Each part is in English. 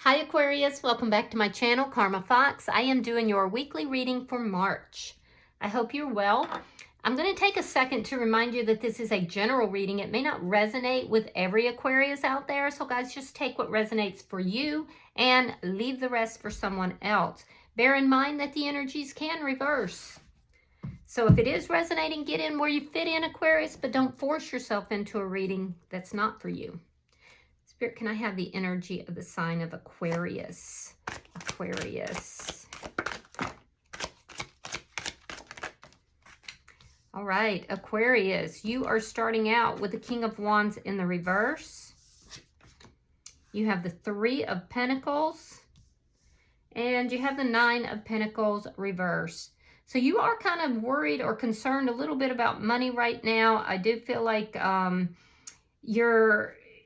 Hi Aquarius, welcome back to my channel, Karma Fox. I am doing your weekly reading for March. I hope you're well. I'm going to take a second to remind you that this is a general reading. It may not resonate with every Aquarius out there, so guys, just take what resonates for you and leave the rest for someone else. Bear in mind that the energies can reverse. So if it is resonating, get in where you fit in, Aquarius, but don't force yourself into a reading that's not for you. Spirit, can I have the energy of the sign of Aquarius? Aquarius. All right, Aquarius, you are starting out with the King of Wands in the reverse. You have the Three of Pentacles. And you have the Nine of Pentacles reverse. So you are kind of worried or concerned a little bit about money right now. I do feel like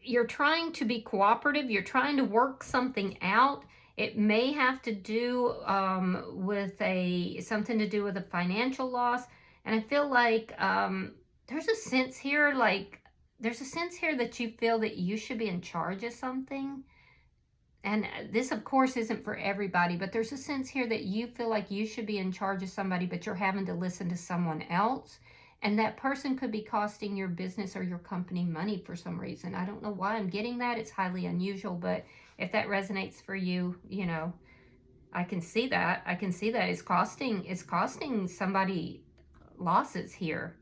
you're trying to be cooperative. You're trying to work something out. It may have to do with something to do with a financial loss. And I feel like there's a sense here, that you feel that you should be in charge of something. And this, of course, isn't for everybody, but there's a sense here that you feel like you should be in charge of somebody, but you're having to listen to someone else. And that person could be costing your business or your company money for some reason. I don't know why I'm getting that. It's highly unusual, but if that resonates for you, you know, I can see that. I can see that it's costing somebody losses here.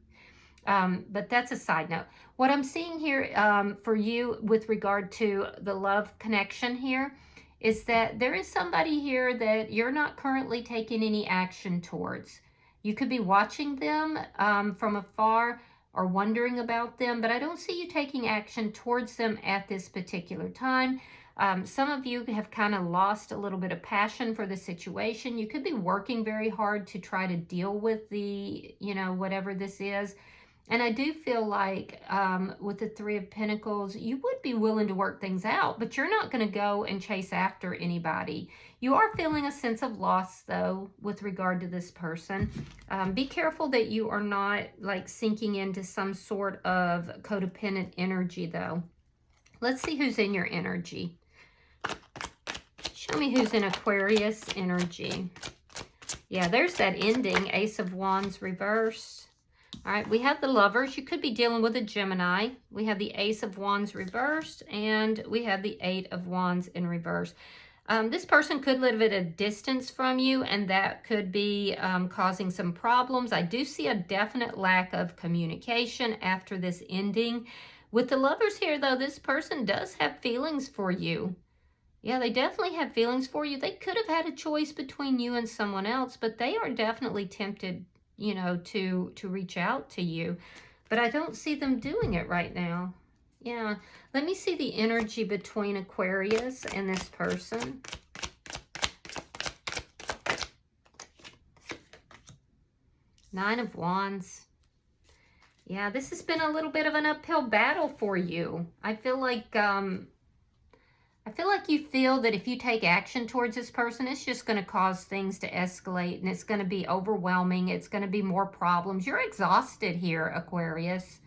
But that's a side note. What I'm seeing here for you with regard to the love connection here is that there is somebody here that you're not currently taking any action towards. You could be watching them from afar or wondering about them, but I don't see you taking action towards them at this particular time. Some of you have kind of lost a little bit of passion for the situation. You could be working very hard to try to deal with the, whatever this is. And I do feel like with the Three of Pentacles, you would be willing to work things out, but you're not going to go and chase after anybody. You are feeling a sense of loss, though, with regard to this person. Be careful that you are not like sinking into some sort of codependent energy, though. Let's see who's in your energy. Show me who's in Aquarius energy. Yeah, there's that ending, Ace of Wands reversed. All right, we have the Lovers. You could be dealing with a Gemini. We have the Ace of Wands reversed, and we have the Eight of Wands in reverse. This person could live at a distance from you, and that could be causing some problems. I do see a definite lack of communication after this ending. With the Lovers here, though, this person does have feelings for you. Yeah, they definitely have feelings for you. They could have had a choice between you and someone else, but they are definitely tempted, to reach out to you. But I don't see them doing it right now. Yeah, let me see the energy between Aquarius and this person. Nine of Wands. Yeah, this has been a little bit of an uphill battle for you. I feel like you feel that if you take action towards this person, it's just going to cause things to escalate, and it's going to be overwhelming. It's going to be more problems. You're exhausted here, Aquarius.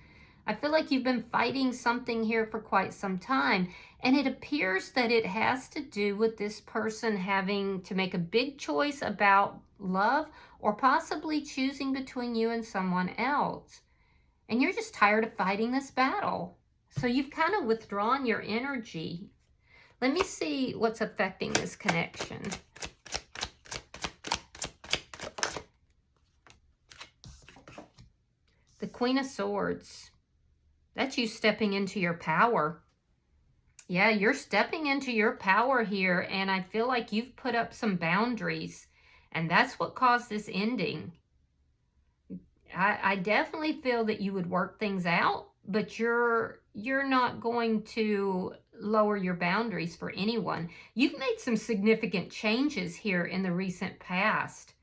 I feel like you've been fighting something here for quite some time, and it appears that it has to do with this person having to make a big choice about love or possibly choosing between you and someone else. And you're just tired of fighting this battle. So you've kind of withdrawn your energy. Let me see what's affecting this connection. The Queen of Swords. That's you stepping into your power. Yeah, you're stepping into your power here, and I feel like you've put up some boundaries, and that's what caused this ending. I definitely feel that you would work things out, but you're not going to lower your boundaries for anyone. You've made some significant changes here in the recent past.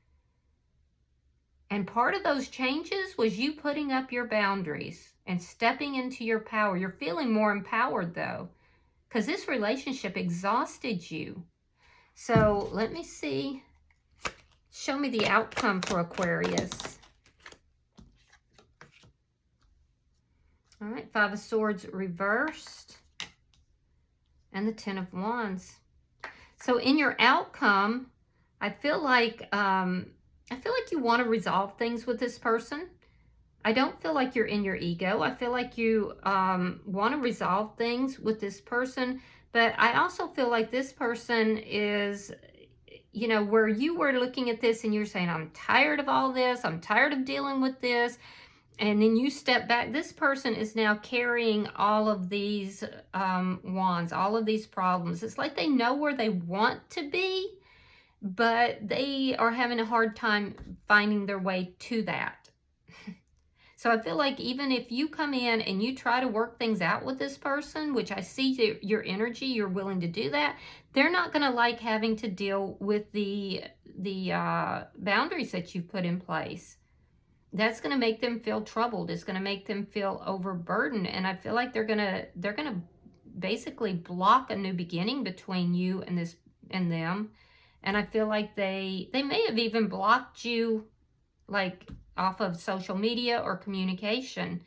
And part of those changes was you putting up your boundaries and stepping into your power. You're feeling more empowered, though, because this relationship exhausted you. So let me see. Show me the outcome for Aquarius. All right, Five of Swords reversed. And the Ten of Wands. So in your outcome, I feel like you want to resolve things with this person. I don't feel like you're in your ego. I feel like you want to resolve things with this person, but I also feel like this person is, you know, where you were looking at this and you're saying, I'm tired of all this. I'm tired of dealing with this. And then you step back. This person is now carrying all of these wands, all of these problems. It's like they know where they want to be, but they are having a hard time finding their way to that. So I feel like even if you come in and you try to work things out with this person, which I see your energy, you're willing to do that, they're not going to like having to deal with the boundaries that you've put in place. That's going to make them feel troubled. It's going to make them feel overburdened. And I feel like they're going to basically block a new beginning between you and them. And I feel like they may have even blocked you, like, off of social media or communication.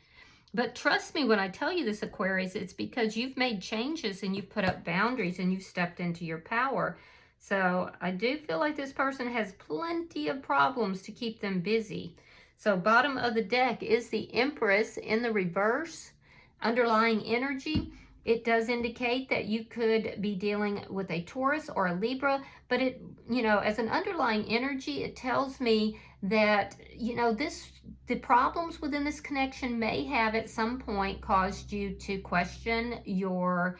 But trust me when I tell you this, Aquarius, it's because you've made changes and you've put up boundaries and you've stepped into your power. So I do feel like this person has plenty of problems to keep them busy. So bottom of the deck is the Empress in the reverse. Underlying energy, it does indicate that you could be dealing with a Taurus or a Libra, but it, you know, as an underlying energy, it tells me that, you know, the problems within this connection may have at some point caused you to question your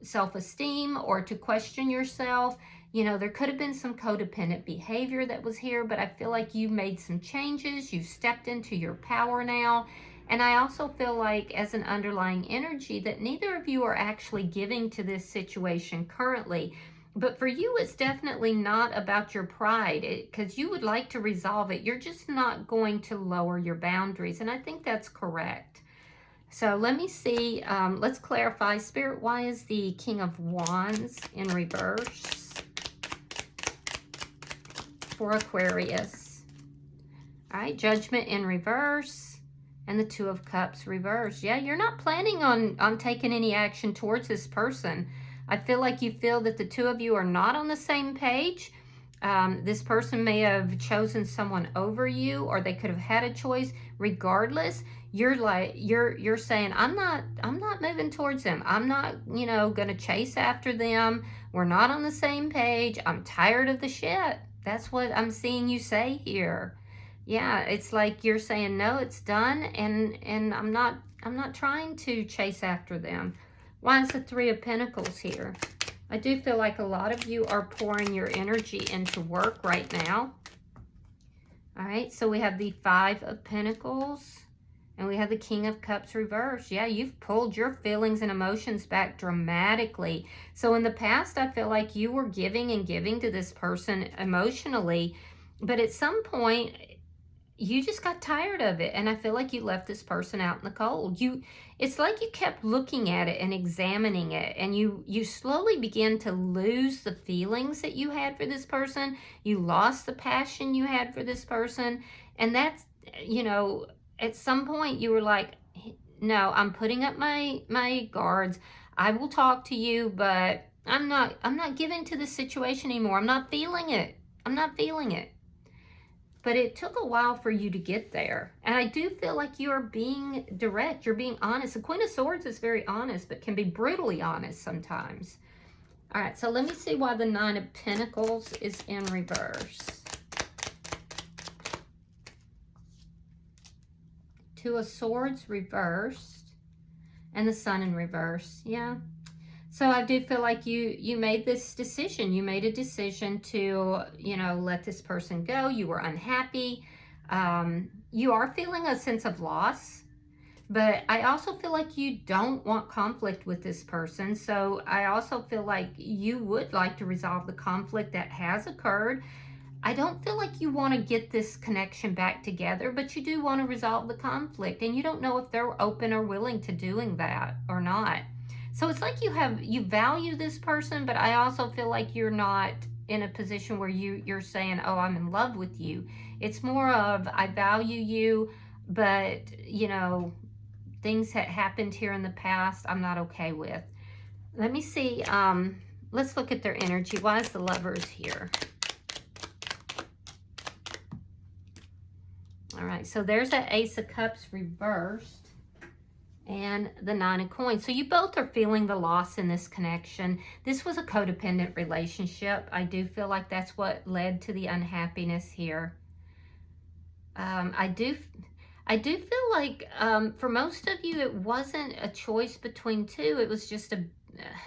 self-esteem or to question yourself. You know, there could have been some codependent behavior that was here, but I feel like you made some changes. You've stepped into your power now. And I also feel like as an underlying energy that neither of you are actually giving to this situation currently. But for you, it's definitely not about your pride, because you would like to resolve it. You're just not going to lower your boundaries. And I think that's correct. So let me see. Let's clarify. Spirit, why is the King of Wands in reverse for Aquarius? All right, Judgment in reverse. And the Two of Cups reverse. Yeah, you're not planning on taking any action towards this person. I feel like you feel that the two of you are not on the same page. This person may have chosen someone over you, or they could have had a choice. Regardless, you're saying, I'm not moving towards them. I'm not, you know, gonna chase after them. We're not on the same page. I'm tired of the shit. That's what I'm seeing you say here. Yeah, it's like you're saying, no, it's done, and I'm not trying to chase after them. Why is the Three of Pentacles here? I do feel like a lot of you are pouring your energy into work right now. All right, so we have the Five of Pentacles, and we have the King of Cups reverse. Yeah, you've pulled your feelings and emotions back dramatically. So in the past, I feel like you were giving and giving to this person emotionally, but at some point, you just got tired of it, and I feel like you left this person out in the cold. It's like you kept looking at it and examining it, and you slowly began to lose the feelings that you had for this person. You lost the passion you had for this person, and that's, you know, at some point you were like, no, I'm putting up my guards. I will talk to you, but I'm not giving to this situation anymore. I'm not feeling it. I'm not feeling it. But it took a while for you to get there. And I do feel like you're being direct. You're being honest. The Queen of Swords is very honest, but can be brutally honest sometimes. All right, so let me see why the Nine of Pentacles is in reverse. Two of Swords reversed. And the Sun in reverse. Yeah. So I do feel like you made this decision. You made a decision to, you know, let this person go. You were unhappy. You are feeling a sense of loss. But I also feel like you don't want conflict with this person. So I also feel like you would like to resolve the conflict that has occurred. I don't feel like you want to get this connection back together, but you do want to resolve the conflict. And you don't know if they're open or willing to doing that or not. So it's like you value this person, but I also feel like you're not in a position where you're saying, oh, I'm in love with you. It's more of, I value you, but, you know, things that happened here in the past, I'm not okay with. Let me see let's look at their energy. Why is the Lovers here? All right, so there's that Ace of Cups reversed and the Nine of Coins. So you both are feeling the loss in this connection. This was a codependent relationship. I do feel like that's what led to the unhappiness here. I do feel like for most of you, it wasn't a choice between two. It was just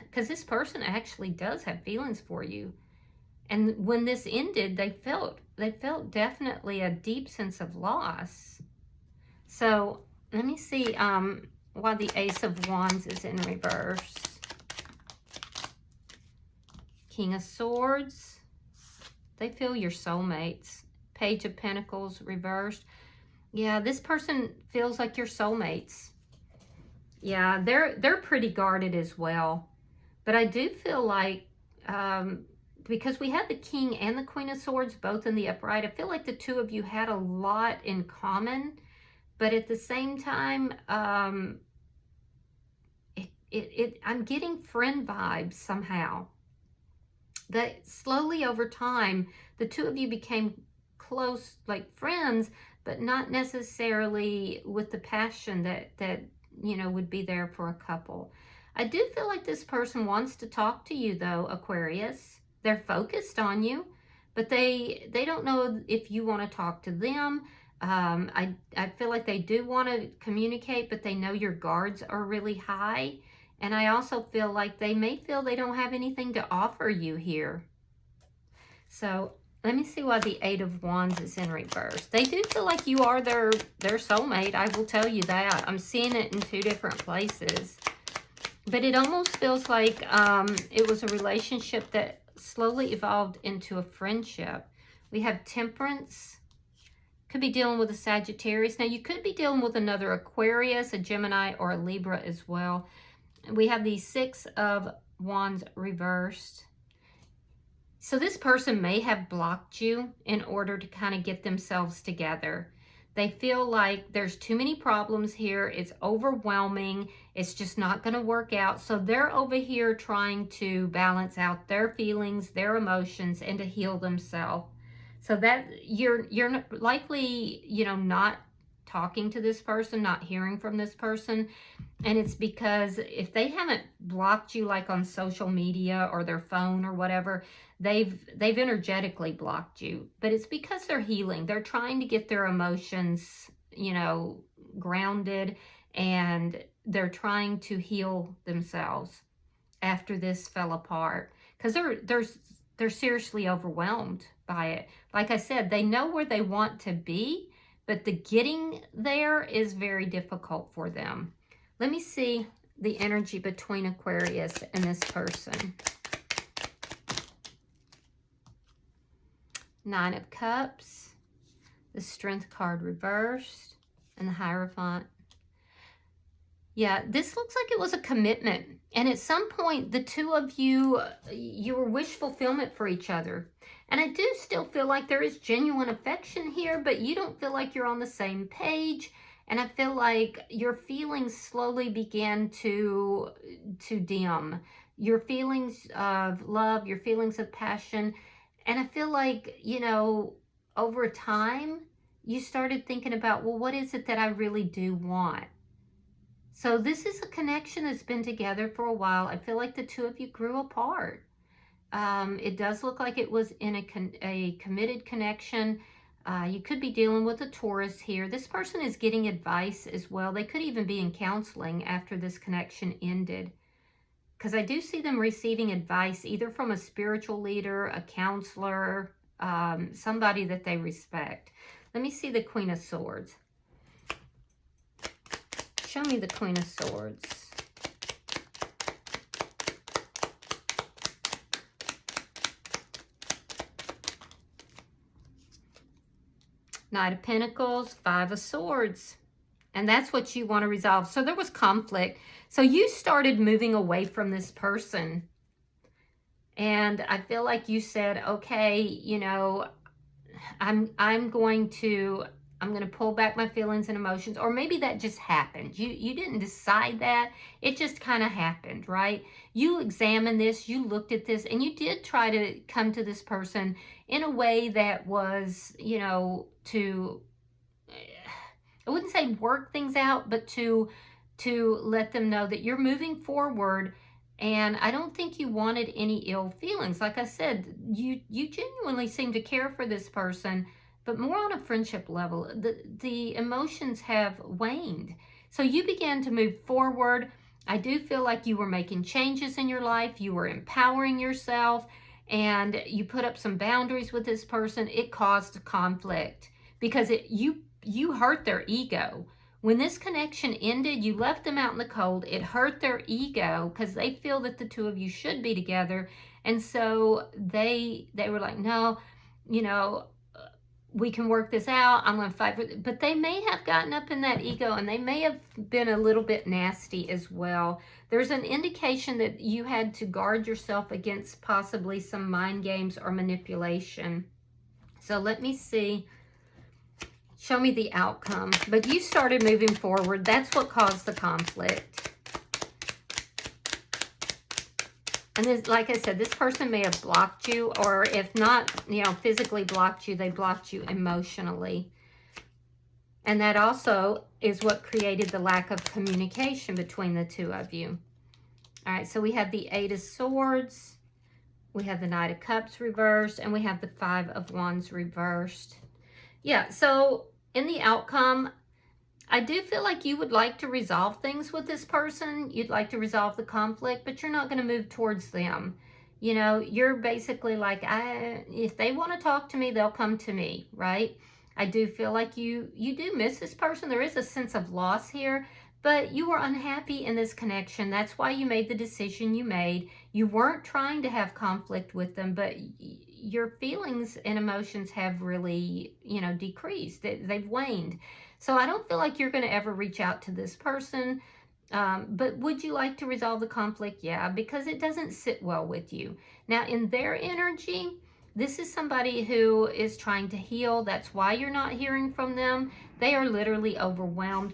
because this person actually does have feelings for you. And when this ended, they felt definitely a deep sense of loss. So let me see why the Ace of Wands is in reverse. King of Swords. They feel your soulmates. Page of Pentacles reversed. Yeah, this person feels like your soulmates. Yeah, they're pretty guarded as well. But I do feel like because we had the King and the Queen of Swords both in the upright, I feel like the two of you had a lot in common, but at the same time, I'm getting friend vibes somehow. That slowly over time, the two of you became close, like friends, but not necessarily with the passion that you know would be there for a couple. I do feel like this person wants to talk to you though, Aquarius. They're focused on you, but they don't know if you want to talk to them. I feel like they do want to communicate, but they know your guards are really high. And I also feel like they may feel they don't have anything to offer you here. So let me see why the Eight of Wands is in reverse. They do feel like you are their soulmate. I will tell you that. I'm seeing it in two different places. But it almost feels like it was a relationship that slowly evolved into a friendship. We have Temperance. Could be dealing with a Sagittarius. Now, you could be dealing with another Aquarius, a Gemini, or a Libra as well. We have the Six of Wands reversed. So this person may have blocked you in order to kind of get themselves together. They feel like there's too many problems here. It's overwhelming. It's just not going to work out. So they're over here trying to balance out their feelings, their emotions, and to heal themselves. So that you're likely, you know, not talking to this person, not hearing from this person. And it's because if they haven't blocked you like on social media or their phone or whatever, they've energetically blocked you. But it's because they're healing. They're trying to get their emotions, you know, grounded, and they're trying to heal themselves after this fell apart, because they're seriously overwhelmed by it. Like I said, they know where they want to be, but the getting there is very difficult for them. Let me see the energy between Aquarius and this person. Nine of Cups, the Strength card reversed, and the Hierophant. Yeah, this looks like it was a commitment. And at some point, the two of you, you were wish fulfillment for each other. And I do still feel like there is genuine affection here, but you don't feel like you're on the same page. And I feel like your feelings slowly began to dim. Your feelings of love, your feelings of passion. And I feel like, you know, over time, you started thinking about, well, what is it that I really do want? So this is a connection that's been together for a while. I feel like the two of you grew apart. It does look like it was in a committed connection. You could be dealing with a Taurus here. This person is getting advice as well. They could even be in counseling after this connection ended, because I do see them receiving advice either from a spiritual leader, a counselor, somebody that they respect. Let me see the Queen of Swords. Show me the Queen of Swords. Knight of Pentacles, Five of Swords. And that's what you want to resolve. So there was conflict. So you started moving away from this person. And I feel like you said, okay, you know, I'm going to I'm going to pull back my feelings and emotions. Or maybe that just happened. You didn't decide that. It just kind of happened, right? You examined this, you looked at this, and you did try to come to this person in a way that was, you know, to, I wouldn't say work things out, but to let them know that you're moving forward. And I don't think you wanted any ill feelings. Like I said, you genuinely seem to care for this person, but more on a friendship level. The emotions have waned. So you began to move forward. I do feel like you were making changes in your life. You were empowering yourself, and you put up some boundaries with this person. It caused a conflict because you hurt their ego. When this connection ended, you left them out in the cold. It hurt their ego because they feel that the two of you should be together. And so they were like, no, you know, we can work this out. I'm going to fight for it. But they may have gotten up in that ego, and they may have been a little bit nasty as well. There's an indication that you had to guard yourself against possibly some mind games or manipulation. So let me see. Show me the outcome. But you started moving forward. That's what caused the conflict. And this, like I said, this person may have blocked you, or if not, you know, physically blocked you, they blocked you emotionally. And that also is what created the lack of communication between the two of you. All right, so we have the Eight of Swords, we have the Knight of Cups reversed, and we have the Five of Wands reversed. Yeah, so in the outcome, I do feel like you would like to resolve things with this person. You'd like to resolve the conflict, but you're not going to move towards them. You know, you're basically like, if they want to talk to me, they'll come to me, right? I do feel like you do miss this person. There is a sense of loss here, but you were unhappy in this connection. That's why you made the decision you made. You weren't trying to have conflict with them, but your feelings and emotions have really, you know, decreased. They've waned. So I don't feel like you're going to ever reach out to this person. But would you like to resolve the conflict? Yeah, because it doesn't sit well with you. Now, in their energy, this is somebody who is trying to heal. That's why you're not hearing from them. They are literally overwhelmed.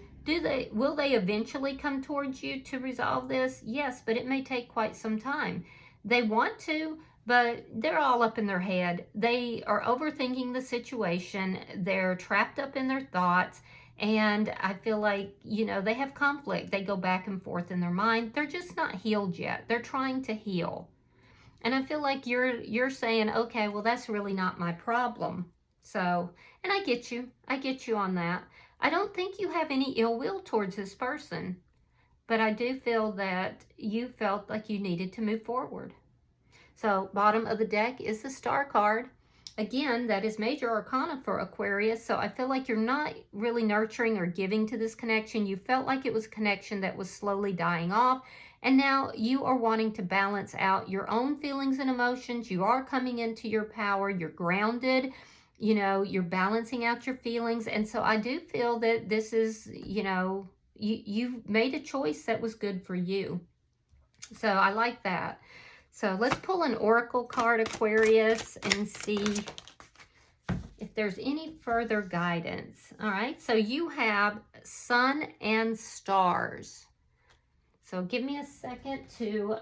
Will they eventually come towards you to resolve this? Yes, but it may take quite some time. They want to, but they're all up in their head. They are overthinking the situation. They're trapped up in their thoughts. And I feel like, you know, they have conflict. They go back and forth in their mind. They're just not healed yet. They're trying to heal. And I feel like you're saying, okay, well, that's really not my problem. So, and I get you. I get you on that. I don't think you have any ill will towards this person. But I do feel that you felt like you needed to move forward. So, bottom of the deck is the Star card. Again, that is major arcana for Aquarius, so I feel like you're not really nurturing or giving to this connection. You felt like it was a connection that was slowly dying off, and now you are wanting to balance out your own feelings and emotions. You are coming into your power. You're grounded. You know, you're balancing out your feelings, and so I do feel that this is, you know, you've made a choice that was good for you. So I like that. So let's pull an oracle card, Aquarius, and see if there's any further guidance. All right, so you have Sun and Stars. So give me a second to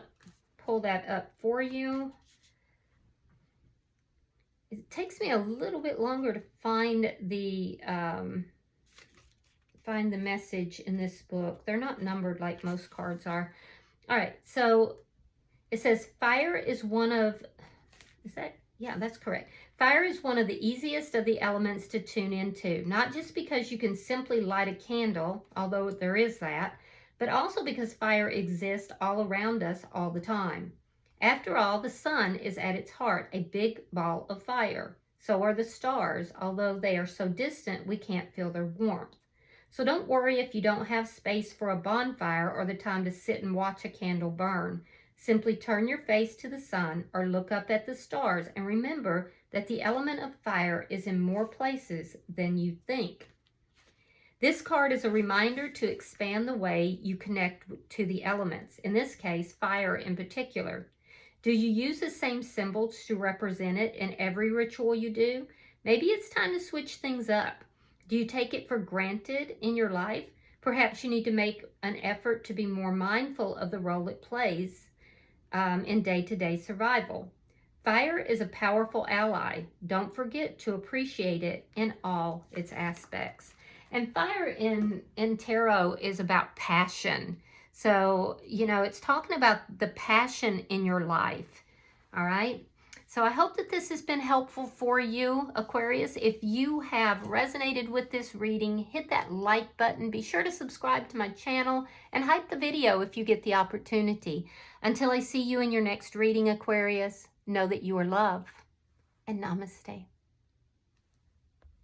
pull that up for you. It takes me a little bit longer to find the message in this book. They're not numbered like most cards are. All right, so it says fire is one of, yeah, that's correct. Fire is one of the easiest of the elements to tune into, not just because you can simply light a candle, although there is that, but also because fire exists all around us all the time. After all, the sun is at its heart, a big ball of fire. So are the stars, although they are so distant we can't feel their warmth. So don't worry if you don't have space for a bonfire or the time to sit and watch a candle burn. Simply turn your face to the sun or look up at the stars and remember that the element of fire is in more places than you think. This card is a reminder to expand the way you connect to the elements, in this case, fire in particular. Do you use the same symbols to represent it in every ritual you do? Maybe it's time to switch things up. Do you take it for granted in your life? Perhaps you need to make an effort to be more mindful of the role it plays in day-to-day survival. Fire is a powerful ally. Don't forget to appreciate it in all its aspects. And fire in tarot is about passion. So, you know, it's talking about the passion in your life. All right. So I hope that this has been helpful for you, Aquarius. If you have resonated with this reading, hit that like button. Be sure to subscribe to my channel and hype the video if you get the opportunity. Until I see you in your next reading, Aquarius, know that you are loved, and namaste.